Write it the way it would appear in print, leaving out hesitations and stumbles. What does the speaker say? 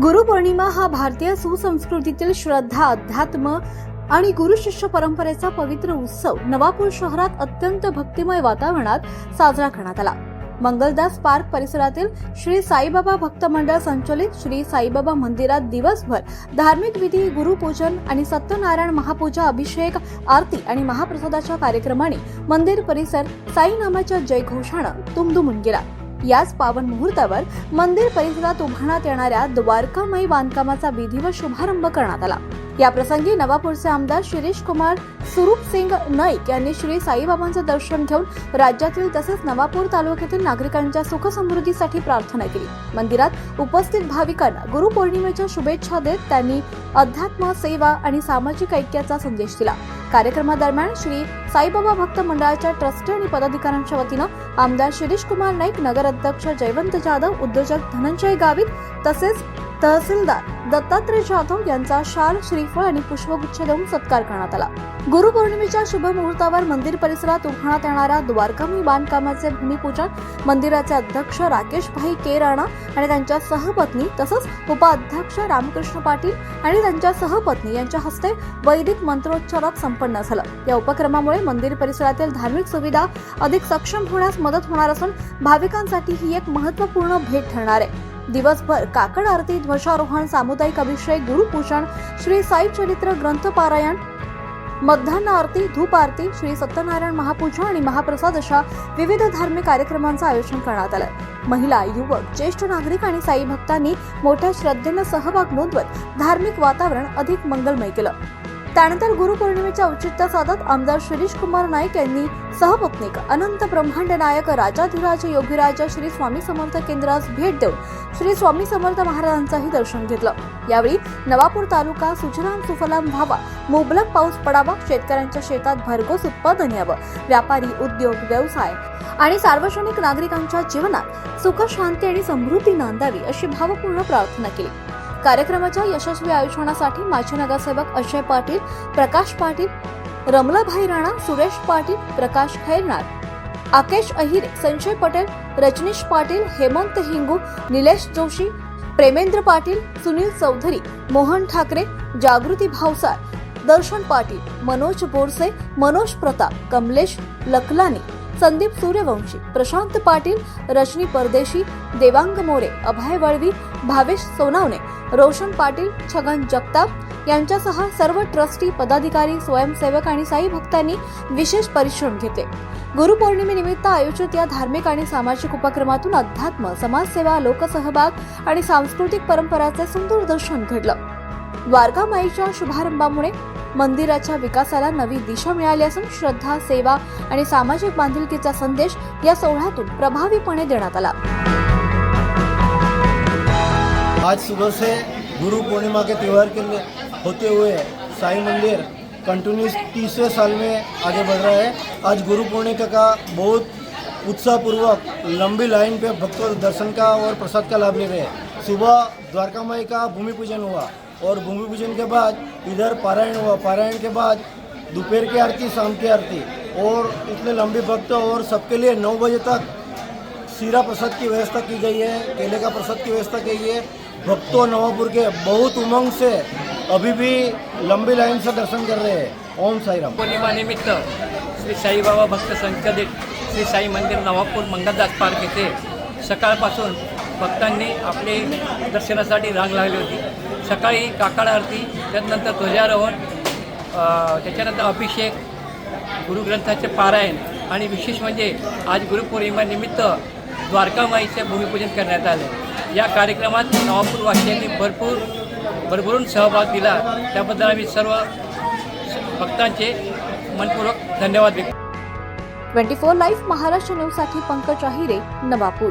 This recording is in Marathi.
गुरुपौर्णिमा हा भारतीय सुसंस्कृतीतील श्रद्धा, अध्यात्म आणि गुरु शिष्य परंपरेचा पवित्र उत्सव नवापूर शहरात अत्यंत भक्तिमय वातावरणात साजरा करण्यात आला। मंगलदास पार्क परिसरातील श्री साईबाबा भक्त मंडळ संचलित श्री साईबाबा मंदिरात दिवसभर धार्मिक विधी, गुरुपूजन आणि सत्यनारायण महापूजा, अभिषेक, आरती आणि महाप्रसादाच्या कार्यक्रमाने मंदिर परिसर साई नामाच्या जयघोषानं दुमदुमून गेला। याच पावन मुहूर्तावर मंदिर परिसरात उभारण्यात येणाऱ्या द्वारकामाई बांधकामाचा विधिवत शुभारंभ करण्यात आला। या प्रसंगी नवापूरचे आमदार शिरीष कुमार सुरूपसिंग नाईक यांनी श्री साईबाबांचे दर्शन घेऊन राज्यातील तसेच नवापूर तालुक्यातील नागरिकांच्या सुख समृद्धीसाठी प्रार्थना केली। मंदिरात उपस्थित भाविकांना गुरुपौर्णिमेच्या शुभेच्छा देत त्यांनी अध्यात्म, सेवा आणि सामाजिक ऐक्याचा संदेश दिला। कार्यक्रमादरम्यान श्री साईबाबा भक्त मंडळाच्या ट्रस्टी आणि पदाधिकाऱ्यांच्या वतीनं आमदार शिरीष कुमार नाईक, नगर अध्यक्ष जयवंत जाधव, उद्योजक धनंजय गावित तसेच तहसीलदार दत्तात्रय जाधव यांचा शाल, श्रीफळ आणि पुष्पगुच्छ देऊन सत्कार करण्यात आला। गुरुपौर्णिमेच्या शुभ मुहूर्तावर मंदिर परिसरात उभारण्यात येणाऱ्या द्वारकामाई बांधकामाचे भूमिपूजन मंदिराचे अध्यक्ष राकेश भाई के राणा आणि त्यांच्या सहपत्नी तसंच उपाध्यक्ष रामकृष्ण पाटील आणि त्यांच्या सहपत्नी यांच्या हस्ते वैदिक मंत्रोच्चारात संपन्न झालं। या उपक्रमामुळे मंदिर परिसरातील धार्मिक सुविधा अधिक सक्षम होण्यास मदत होणार असून भाविकांसाठी ही एक महत्त्वपूर्ण भेट ठरणार आहे। दिवसभर काकड आरती, ध्वजारोहण, सामुदायिक अभिषेक, गुरुपूजन, श्री साई चरित्र ग्रंथ पारायण, मध्यान्ह आरती, धूप आरती, श्री सत्यनारायण महापूजा आणि महाप्रसाद अशा विविध धार्मिक कार्यक्रमांचं आयोजन करण्यात आलं। महिला, युवक, ज्येष्ठ नागरिक आणि साई भक्तांनी मोठ्या श्रद्धेनं सहभाग नोंदवत धार्मिक वातावरण अधिक मंगलमय केलं। त्यानंतर गुरुपौर्णिमेचे औचित्य साधत आमदार शिरीष कुमार नाईक यांनी सहपत्नीक अनंत ब्रह्मांड नायक राजाधिराज योगीराज श्री स्वामी समर्थ केंद्रास भेट देऊन श्री स्वामी समर्थ महाराजांचंही दर्शन घेतलं। यावेळी नवापूर तालुका सुजलाम सुफलाम व्हावा, मुबलक पाऊस पडावा, शेतकऱ्यांच्या शेतात भरघोस उत्पादन यावं, व्यापारी, उद्योग, व्यवसाय आणि सार्वजनिक नागरिकांच्या जीवनात सुख, शांती आणि समृद्धी नांदावी अशी भावपूर्ण प्रार्थना केली। कार्यक्रमाच्या यशस्वी आयोजनासाठी माजी नगरसेवक अजय पाटील, प्रकाश पाटील, रमलाभाई राणा, सुरेश पाटील, प्रकाश खैरनार, आकेश अहिरे, संजय पटेल, रजनीश पाटील, हेमंत हिंगू, निलेश जोशी, प्रेमेंद्र पाटील, सुनील चौधरी, मोहन ठाकरे, जागृती भावसार, दर्शन पाटील, मनोज बोरसे, मनोज प्रताप, कमलेश लखलानी, संदीप सूर्यवंशी, प्रशांत पाटील, रजनी परदेशी, देवांग मोरे, अभय वळवी, भावेश सोनावणे, रोशन पाटील, छगन जगताप यांच्यासह सर्व ट्रस्टी, पदाधिकारी, स्वयंसेवक आणि साई भक्तांनी विशेष परिश्रम घेतले। गुरुपौर्णिमेनिमित्त आयोजित या धार्मिक आणि सामाजिक उपक्रमातून अध्यात्म, समाजसेवा, लोकसहभाग आणि सांस्कृतिक परंपराचे सुंदर दर्शन घडलं। द्वारकामाईच्या शुभारंभामुळे मंदिराच्या विकासाला नवी दिशा मिळाली असून श्रद्धा, सेवा आणि सामाजिक बांधिलकीचा संदेश या सोहळ्यातून प्रभावीपणे देण्यात आला। आज सुबह से गुरु पूर्णिमा के त्यौहार के होते हुए साई मंदिर कंटिन्यूस 30वें साल में आगे बढ़ रहा है। आज गुरु पूर्णिमा का बहुत उत्साहपूर्वक लंबी लाइन पे भक्तों दर्शन का और प्रसाद का लाभ ले रहे हैं। सुबह द्वारकामाई का भूमि पूजन हुआ और भूमि पूजन के बाद इधर पारायण हुआ। पारायण के बाद दोपहर की आरती, शाम की आरती और इतने लंबे भक्त और सबके लिए 9 बजे तक सीरा प्रसाद की व्यवस्था की गई है, केले का प्रसाद की व्यवस्था की गई है। भक्तों नवापुर के बहुत उमंग से अभी भी लंबी लाइन से दर्शन कर रहे हैं। ओम साई राम। पूर्णिमा निमित्त श्री साईबाबा भक्त संचलित श्री साई मंदिर नवापूर मंगलदास पार्क येथे सकाळपासून भक्तांनी आपले दर्शनासाठी रांग लागली होती। सकाळी काकड आरती, त्यानंतर ध्वजारोहण, त्याच्यानंतर अभिषेक, गुरुग्रंथाचे पारायण आणि विशेष म्हणजे आज गुरुपौर्णिमेनिमित्त द्वारकामाईचे भूमिपूजन करण्यात आले। या कार्यक्रमात नवापूर वासियांनी भरभरून सहभाग दिला, त्याबद्दल आम्ही सर्व भक्तांचे मनपूर्वक धन्यवाद व्यक्त। 24 लाईव्ह महाराष्ट्र न्यूजसाठी पंकज अहिरे, नवापूर।